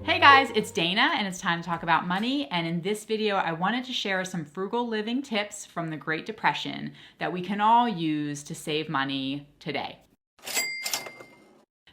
Hey guys, it's Dana and it's time to talk about money. And in this video, I wanted to share some frugal living tips from the Great Depression that we can all use to save money today.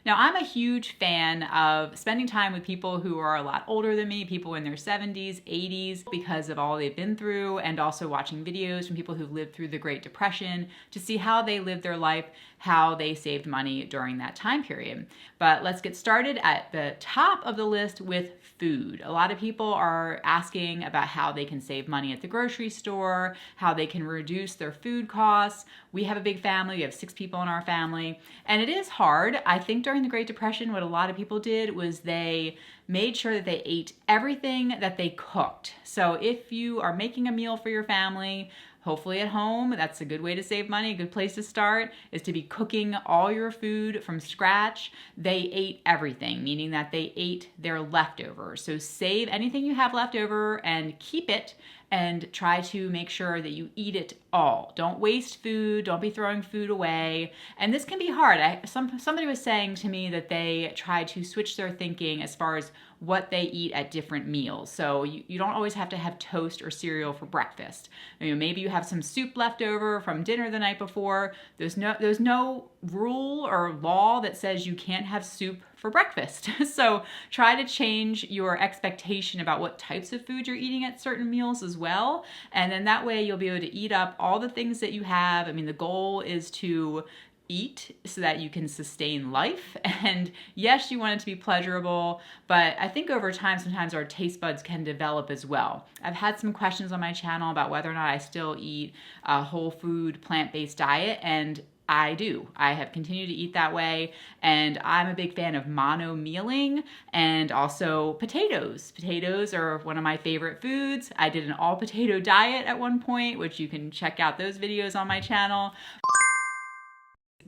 Now, I'm a huge fan of spending time with people who are a lot older than me, people in their 70s, 80s, because of all they've been through, and also watching videos from people who've lived through the Great Depression to see how they lived their life, how they saved money during that time period. But let's get started at the top of the list with food. A lot of people are asking about how they can save money at the grocery store, how they can reduce their food costs. We have a big family, we have 6 people in our family, and it is hard. I think during the Great Depression, what a lot of people did was they made sure that they ate everything that they cooked. So if you are making a meal for your family, hopefully at home, that's a good way to save money. A good place to start is to be cooking all your food from scratch. They ate everything, meaning that they ate their leftovers. So save anything you have left over and keep it, and try to make sure that you eat it all. Don't waste food. Don't be throwing food away. And this can be hard. Somebody was saying to me that they try to switch their thinking as far as what they eat at different meals. So you don't always have to have toast or cereal for breakfast. Maybe you have some soup left over from dinner the night before. There's no rule or law that says you can't have soup for breakfast. So try to change your expectation about what types of food you're eating at certain meals as well. And then that way you'll be able to eat up all the things that you have. The goal is to eat so that you can sustain life. And yes, you want it to be pleasurable, but I think over time, sometimes our taste buds can develop as well. I've had some questions on my channel about whether or not I still eat a whole food, plant-based diet, and I do. I have continued to eat that way, and I'm a big fan of mono mealing and also potatoes. Potatoes are one of my favorite foods. I did an all potato diet at one point, which you can check out those videos on my channel.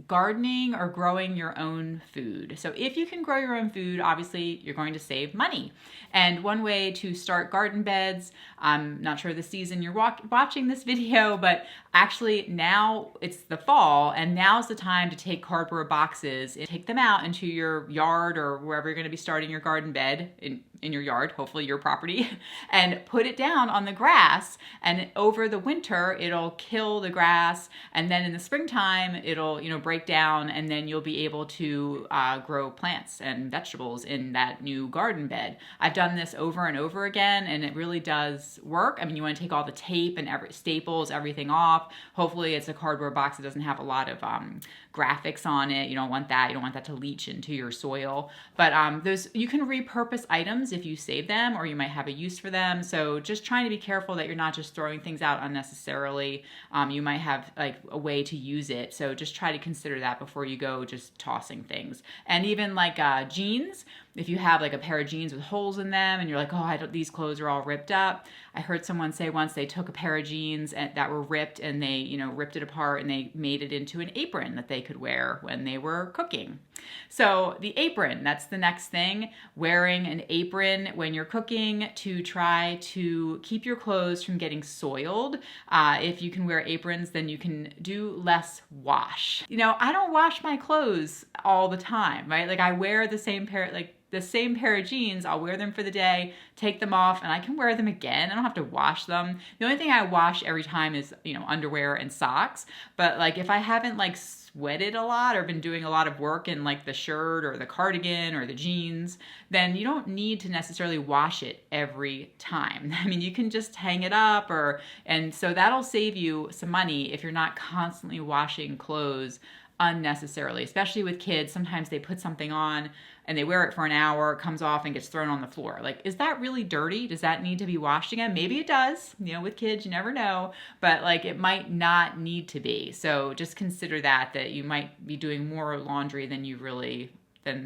Gardening or growing your own food. So if you can grow your own food, obviously you're going to save money. And one way to start garden beds, I'm not sure the season you're watching this video, but actually now it's the fall, and now's the time to take cardboard boxes and take them out into your yard or wherever you're going to be starting your garden bed, in your yard, hopefully your property, and put it down on the grass. And over the winter, it'll kill the grass. And then in the springtime, it'll break down, and then you'll be able to grow plants and vegetables in that new garden bed. I've done this over and over again, and it really does work. You want to take all the tape and staples, everything off. Hopefully it's a cardboard box that doesn't have a lot of graphics on it. You don't want that. You don't want that to leach into your soil. But you can repurpose items if you save them, or you might have a use for them. So just trying to be careful that you're not just throwing things out unnecessarily. You might have like a way to use it. So just try to consider that before you go just tossing things. And even like jeans, if you have like a pair of jeans with holes in them and you're like, oh, these clothes are all ripped up. I heard someone say once they took a pair of jeans that were ripped, and they, ripped it apart, and they made it into an apron that they could wear when they were cooking. So the apron, that's the next thing. Wearing an apron when you're cooking to try to keep your clothes from getting soiled. If you can wear aprons, then you can do less wash. I don't wash my clothes all the time, right? Like I wear the same pair of jeans, I'll wear them for the day, take them off, and I can wear them again. I don't have to wash them. The only thing I wash every time is, underwear and socks. But like if I haven't like sweated a lot or been doing a lot of work in like the shirt or the cardigan or the jeans, then you don't need to necessarily wash it every time. You can just hang it up, and so that'll save you some money if you're not constantly washing clothes unnecessarily, especially with kids. Sometimes they put something on and they wear it for an hour, it comes off and gets thrown on the floor. Like, is that really dirty? Does that need to be washed again? Maybe it does. With kids, you never know, but like it might not need to be. So just consider that you might be doing more laundry than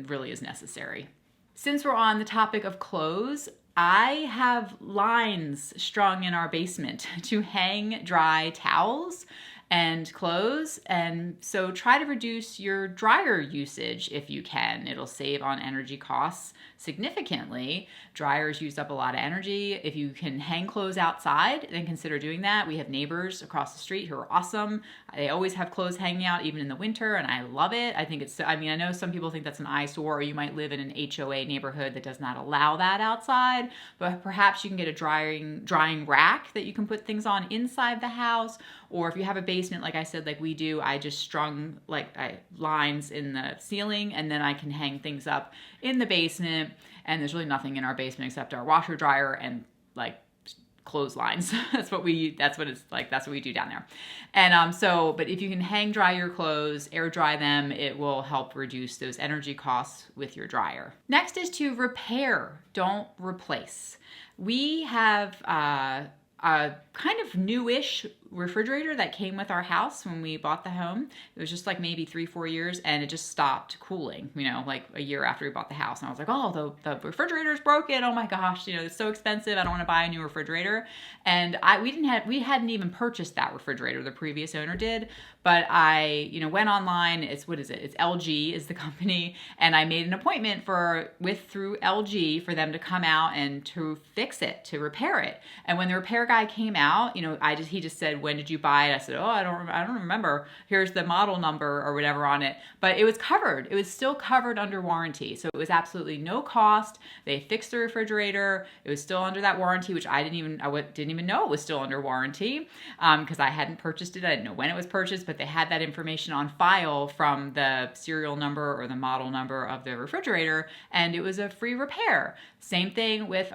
really is necessary. Since we're on the topic of clothes, I have lines strung in our basement to hang dry towels. and clothes. And so try to reduce your dryer usage if you can. It'll save on energy costs significantly. Dryers use up a lot of energy. If you can hang clothes outside, then consider doing that. We have neighbors across the street who are awesome. They always have clothes hanging out even in the winter, and I love it. I think it's, I mean, I know some people think that's an eyesore, or you might live in an HOA neighborhood that does not allow that outside, but perhaps you can get a drying rack that you can put things on inside the house. Or if you have a basement, like I said, like we do, I just strung lines in the ceiling, and then I can hang things up in the basement. And there's really nothing in our basement except our washer dryer and like clotheslines. That's what it's like. That's what we do down there. And but if you can hang dry your clothes, air dry them, it will help reduce those energy costs with your dryer. Next is to repair, don't replace. We have a kind of newish refrigerator that came with our house when we bought the home. It was just like maybe 3-4 years, and it just stopped cooling, you know, like a year after we bought the house. And I was like, oh, the refrigerator's broken. Oh my gosh, you know, it's so expensive. I don't want to buy a new refrigerator. And we hadn't even purchased that refrigerator. The previous owner did, but I, you know, went online. It's LG is the company. And I made an appointment through LG for them to come out and to fix it, to repair it. And when the repair guy came out, you know, he just said, when did you buy it? I said, oh, I don't remember. Here's the model number or whatever on it. But it was covered. It was still covered under warranty. So it was absolutely no cost. They fixed the refrigerator. It was still under that warranty, which I didn't even know it was still under warranty because I hadn't purchased it. I didn't know when it was purchased, but they had that information on file from the serial number or the model number of the refrigerator, and it was a free repair. Same thing with,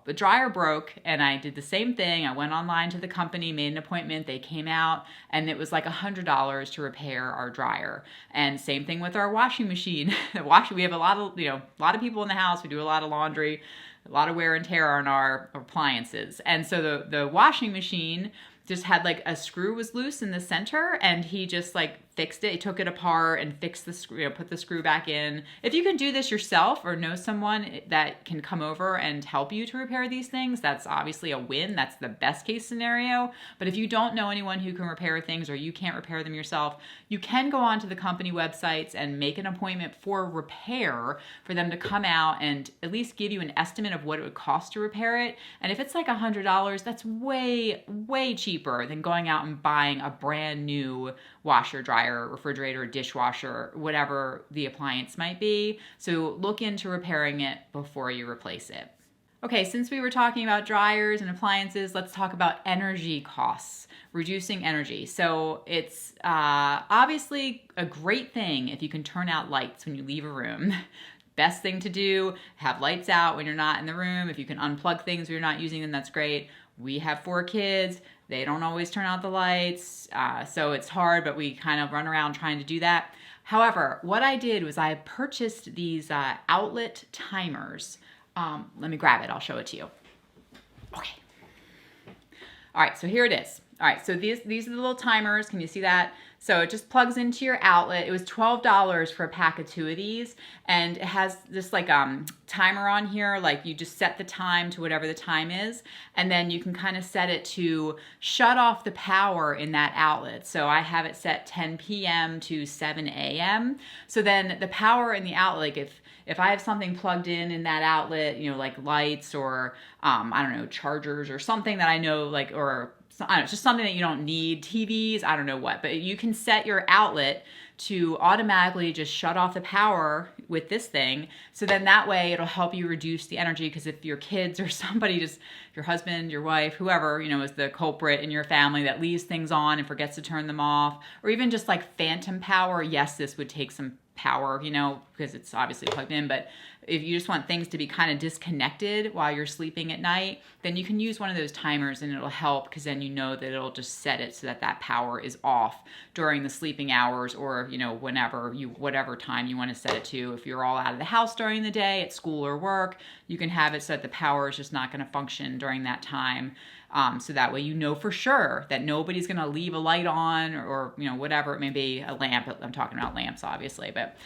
the dryer broke, and I did the same thing. I went online to the company, made an appointment. They came out, and it was like $100 to repair our dryer. And same thing with our washing machine. We have a lot of people in the house. We do a lot of laundry, a lot of wear and tear on our appliances. And so the washing machine just had like a screw was loose in the center, and he just like fixed it. He took it apart and fixed the screw, put the screw back in. If you can do this yourself or know someone that can come over and help you to repair these things, that's obviously a win. That's the best case scenario. But if you don't know anyone who can repair things, or you can't repair them yourself, you can go onto the company websites and make an appointment for repair for them to come out and at least give you an estimate of what it would cost to repair it. And if it's like $100, that's way, way cheaper than going out and buying a brand new washer, dryer, refrigerator, dishwasher, whatever the appliance might be. So look into repairing it before you replace it. Okay, since we were talking about dryers and appliances, let's talk about energy costs, reducing energy. So it's obviously a great thing if you can turn out lights when you leave a room. Best thing to do, have lights out when you're not in the room. If you can unplug things when you're not using them, that's great. We have 4 kids. They don't always turn out the lights, so it's hard, but we kind of run around trying to do that. However, what I did was I purchased these outlet timers. Let me grab it. I'll show it to you. Okay. All right, so here it is. All right, so these are the little timers. Can you see that? So it just plugs into your outlet. It was $12 for a pack of 2 of these, and it has this like timer on here. Like you just set the time to whatever the time is, and then you can kind of set it to shut off the power in that outlet. So I have it set 10 p.m. to 7 a.m. So then the power in the outlet, like if I have something plugged in that outlet, you know, like lights or I don't know, chargers or something that I know, like, or I don't know, just something that you don't need, TVs, I don't know what, but you can set your outlet to automatically just shut off the power with this thing. So then that way it'll help you reduce the energy, because if your kids or somebody, just your husband, your wife, whoever, you know, is the culprit in your family that leaves things on and forgets to turn them off, or even just like phantom power, yes, this would take some power, you know, because it's obviously plugged in, but if you just want things to be kind of disconnected while you're sleeping at night, then you can use one of those timers and it'll help, because then you know that it'll just set it so that power is off during the sleeping hours, or, you know, whatever time you want to set it to. If you're all out of the house during the day at school or work, you can have it so that the power is just not going to function during that time. So that way you know for sure that nobody's going to leave a light on, or you know, whatever it may be, a lamp. I'm talking about lamps, obviously. But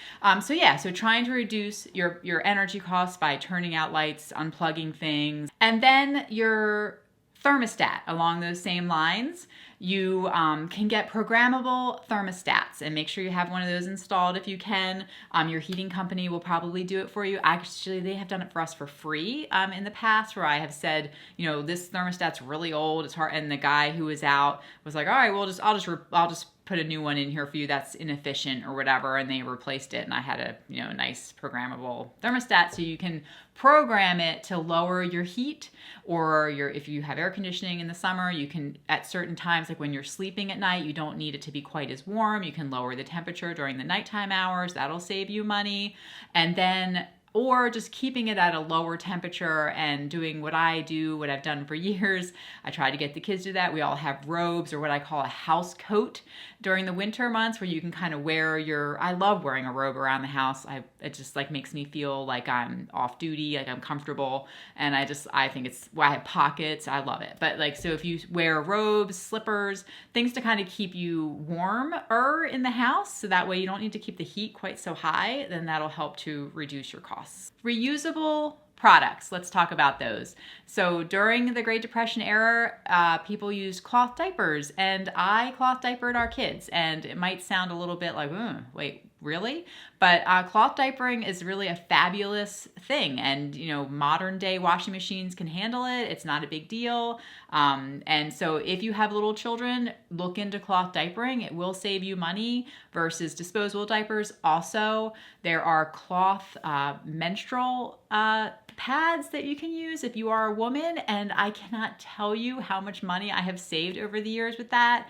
so trying to reduce your energy costs by turning out lights, unplugging things, and then your thermostat along those same lines. you can get programmable thermostats, and make sure you have one of those installed if you can. Your heating company will probably do it for you. Actually, they have done it for us for free in the past, where I have said, you know, this thermostat's really old, it's hard, and the guy who was out was like, all right, well, I'll just put a new one in here for you that's inefficient or whatever, and they replaced it, and I had a, you know, nice programmable thermostat, so you can program it to lower your heat, or if you have air conditioning in the summer, you can, at certain times, like when you're sleeping at night, you don't need it to be quite as warm, you can lower the temperature during the nighttime hours. That'll save you money. And then, or just keeping it at a lower temperature and doing what I've done for years. I try to get the kids to do that. We all have robes, or what I call a house coat, during the winter months, where you can kind of wear I love wearing a robe around the house. It just like makes me feel like I'm off duty, like I'm comfortable. And I think I have pockets. I love it. But like, so if you wear robes, slippers, things to kind of keep you warmer in the house, so that way you don't need to keep the heat quite so high, then that'll help to reduce your costs. Reusable products. Let's talk about those. So during the Great Depression era, people used cloth diapers, and I cloth diapered our kids. And it might sound a little bit like, wait, really? But cloth diapering is really a fabulous thing. And, you know, modern day washing machines can handle it. It's not a big deal. And so if you have little children, look into cloth diapering. It will save you money versus disposable diapers. Also, there are cloth menstrual pads that you can use if you are a woman, and I cannot tell you how much money I have saved over the years with that.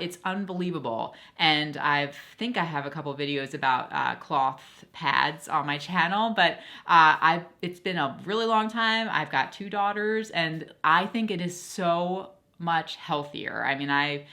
It's unbelievable. And I think I have a couple videos about cloth pads on my channel, but it's been a really long time. I've got 2 daughters, and I think it is so much healthier. I mean, I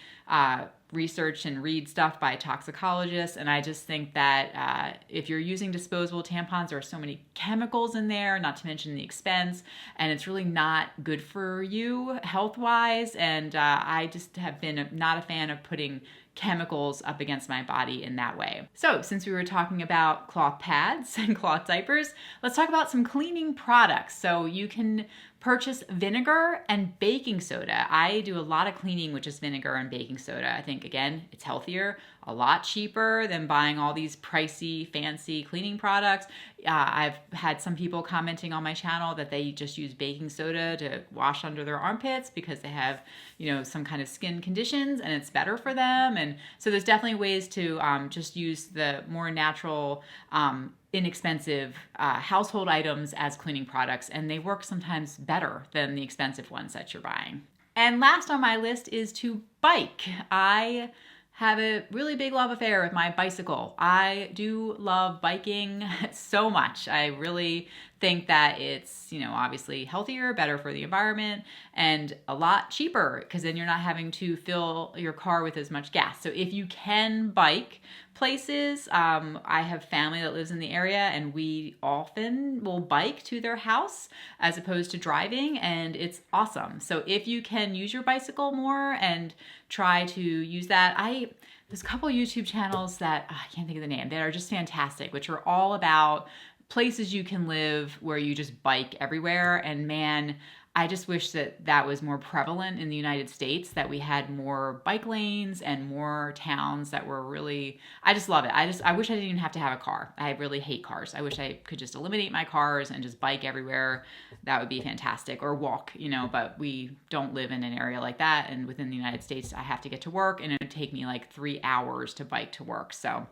research and read stuff by toxicologists, and I just think that if you're using disposable tampons, there are so many chemicals in there, not to mention the expense, and it's really not good for you health-wise. And I just have been not a fan of putting chemicals up against my body in that way. So since we were talking about cloth pads and cloth diapers, let's talk about some cleaning products. So you can purchase vinegar and baking soda. I do a lot of cleaning with just vinegar and baking soda. I think, again, it's healthier, a lot cheaper than buying all these pricey, fancy cleaning products. I've had some people commenting on my channel that they just use baking soda to wash under their armpits because they have, you know, some kind of skin conditions, and it's better for them. And so there's definitely ways to just use the more natural, inexpensive household items as cleaning products, and they work sometimes better than the expensive ones that you're buying. And last on my list is to bike. I have a really big love affair with my bicycle. I do love biking so much. I really think that it's, you know, obviously healthier, better for the environment, and a lot cheaper, because then you're not having to fill your car with as much gas. So if you can bike places, I have family that lives in the area, and we often will bike to their house as opposed to driving, and it's awesome. So if you can use your bicycle more and try to use that, there's a couple YouTube channels that I can't think of the name, that are just fantastic, which are all about places you can live where you just bike everywhere. And man, I just wish that that was more prevalent in the United States, that we had more bike lanes and more towns that were really, I just love it. I wish I didn't even have to have a car. I really hate cars. I wish I could just eliminate my cars and just bike everywhere. That would be fantastic. Or walk, you know, but we don't live in an area like that. And within the United States, I have to get to work, and it would take me like 3 hours to bike to work. So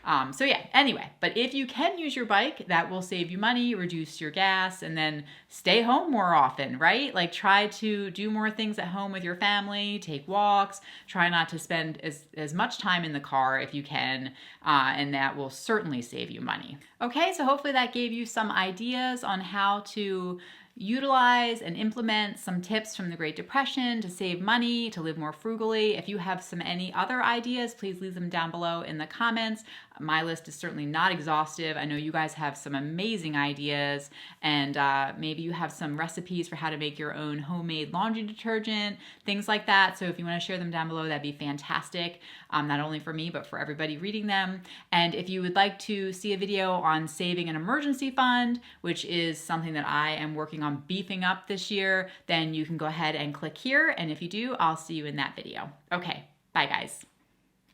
yeah, anyway, but if you can use your bike, that will save you money, reduce your gas, and then stay home more often, right? Like, try to do more things at home with your family, take walks, try not to spend as much time in the car if you can, and that will certainly save you money. Okay, so hopefully that gave you some ideas on how to utilize and implement some tips from the Great Depression to save money, to live more frugally. If you have any other ideas, please leave them down below in the comments. My list is certainly not exhaustive. I know you guys have some amazing ideas, and maybe you have some recipes for how to make your own homemade laundry detergent, things like that. So if you want to share them down below, that'd be fantastic. Not only for me, but for everybody reading them. And if you would like to see a video on saving an emergency fund, which is something that I am working on on beefing up this year, then you can go ahead and click here. And if you do, I'll see you in that video. Okay, bye guys.